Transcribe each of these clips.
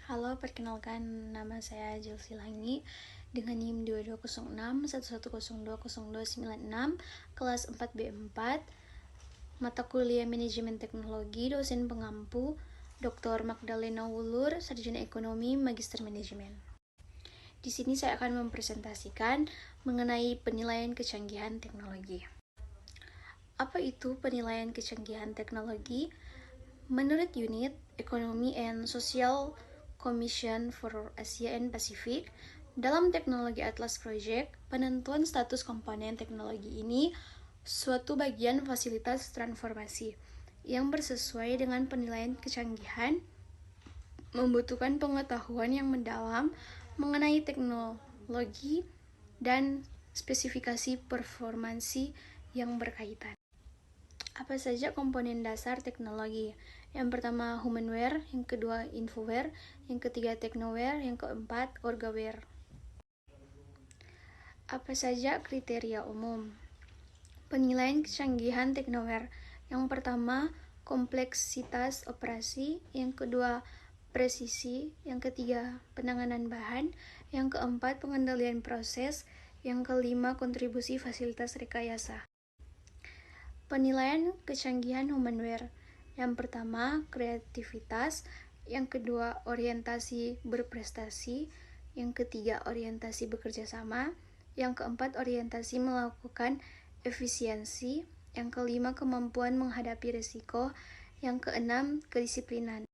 Halo, perkenalkan nama saya Jelsi Langi dengan NIM 220611020296, kelas 4B4, mata kuliah Manajemen Teknologi, dosen pengampu Dr. Magdalena Wulur, Sarjana Ekonomi, Magister Manajemen. Di sini saya akan mempresentasikan mengenai penilaian kecanggihan teknologi. Apa itu penilaian kecanggihan teknologi? Menurut unit Economy and Social Commission for Asia and Pacific, dalam teknologi Atlas Project, penentuan status komponen teknologi ini suatu bagian fasilitas transformasi yang bersesuai dengan penilaian kecanggihan, membutuhkan pengetahuan yang mendalam mengenai teknologi dan spesifikasi performansi yang berkaitan. Apa saja komponen dasar teknologi? Yang pertama humanware, yang kedua infoware, yang ketiga technoware, yang keempat orgaware. Apa saja kriteria umum? Penilaian kecanggihan technoware. Yang pertama kompleksitas operasi, yang kedua presisi, yang ketiga penanganan bahan, yang keempat pengendalian proses, yang kelima kontribusi fasilitas rekayasa. Penilaian kecanggihan humanware. Yang pertama, kreativitas, yang kedua, orientasi berprestasi, yang ketiga, orientasi bekerja sama, yang keempat, orientasi melakukan efisiensi, yang kelima, kemampuan menghadapi risiko, yang keenam, kedisiplinan.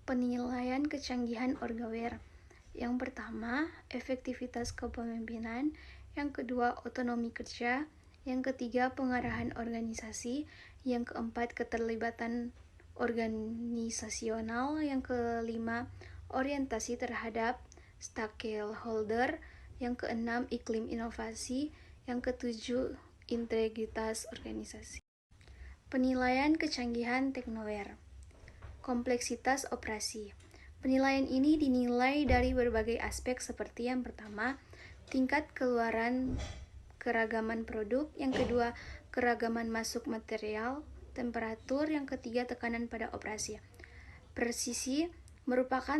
Penilaian kecanggihan orgaware. Yang pertama, efektivitas kepemimpinan, yang kedua, otonomi kerja, yang ketiga, pengarahan organisasi, yang keempat, keterlibatan organisasional, yang kelima, orientasi terhadap stakeholder, yang keenam, iklim inovasi, yang ketujuh, integritas organisasi. Penilaian kecanggihan teknoware. Kompleksitas operasi. Penilaian ini dinilai dari berbagai aspek seperti yang pertama, tingkat keluaran keragaman produk, yang kedua, keragaman masuk material, temperatur, yang ketiga, tekanan pada operasi. Presisi merupakan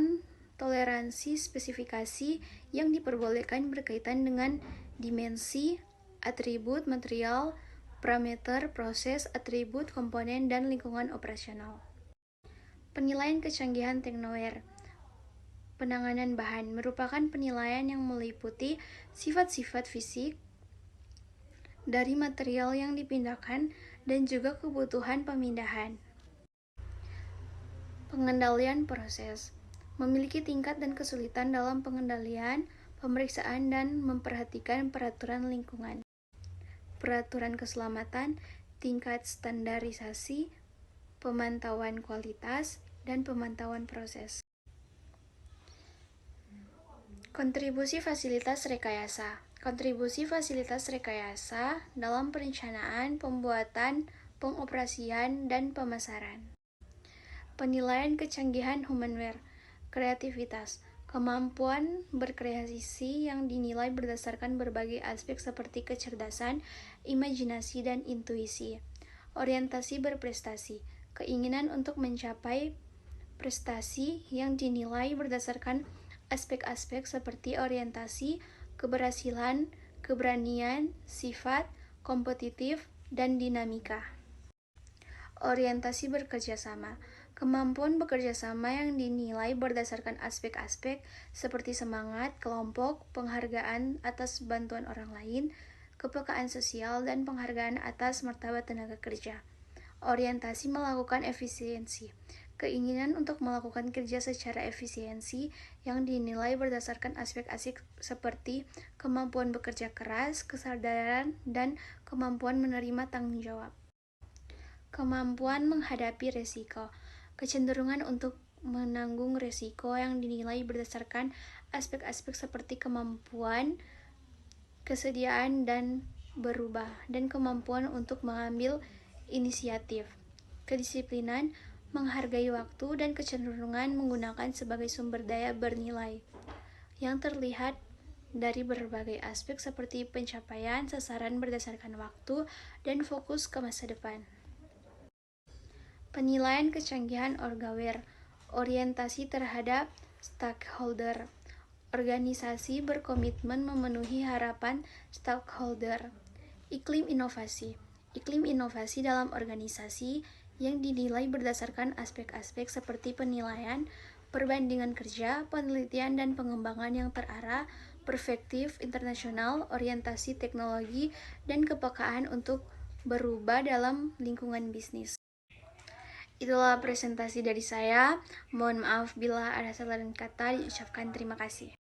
toleransi spesifikasi yang diperbolehkan berkaitan dengan dimensi, atribut material, parameter, proses, atribut, komponen, dan lingkungan operasional. Penilaian kecanggihan technoware. Penanganan bahan merupakan penilaian yang meliputi sifat-sifat fisik dari material yang dipindahkan dan juga kebutuhan pemindahan. Pengendalian proses memiliki tingkat dan kesulitan dalam pengendalian, pemeriksaan, dan memperhatikan peraturan lingkungan, peraturan keselamatan, tingkat standarisasi, pemantauan kualitas, dan pemantauan proses. Kontribusi fasilitas rekayasa. Kontribusi fasilitas rekayasa dalam perencanaan, pembuatan, pengoperasian, dan pemasaran. Penilaian kecanggihan humanware. Kreativitas. Kemampuan berkreasi yang dinilai berdasarkan berbagai aspek seperti kecerdasan, imajinasi, dan intuisi. Orientasi berprestasi. Keinginan untuk mencapai prestasi yang dinilai berdasarkan aspek-aspek seperti orientasi, keberhasilan, keberanian, sifat, kompetitif, dan dinamika. Orientasi bekerja sama. Kemampuan bekerja sama yang dinilai berdasarkan aspek-aspek seperti semangat, kelompok, penghargaan atas bantuan orang lain, kepekaan sosial, dan penghargaan atas martabat tenaga kerja. Orientasi melakukan efisiensi. Keinginan untuk melakukan kerja secara efisiensi yang dinilai berdasarkan aspek-aspek seperti kemampuan bekerja keras, kesadaran, dan kemampuan menerima tanggung jawab. Kemampuan menghadapi risiko. Kecenderungan untuk menanggung risiko yang dinilai berdasarkan aspek-aspek seperti kemampuan, kesediaan, dan berubah, dan kemampuan untuk mengambil inisiatif. Kedisiplinan, menghargai waktu, dan kecenderungan menggunakan sebagai sumber daya bernilai yang terlihat dari berbagai aspek seperti pencapaian sasaran berdasarkan waktu dan fokus ke masa depan. Penilaian kecanggihan orgaware. Orientasi terhadap stakeholder. Organisasi berkomitmen memenuhi harapan stakeholder. Iklim inovasi. Iklim inovasi dalam organisasi yang dinilai berdasarkan aspek-aspek seperti penilaian, perbandingan kerja, penelitian dan pengembangan yang terarah, perspektif internasional, orientasi teknologi, dan kepekaan untuk berubah dalam lingkungan bisnis. Itulah presentasi dari saya. Mohon maaf bila ada salah dan kata diucapkan. Terima kasih.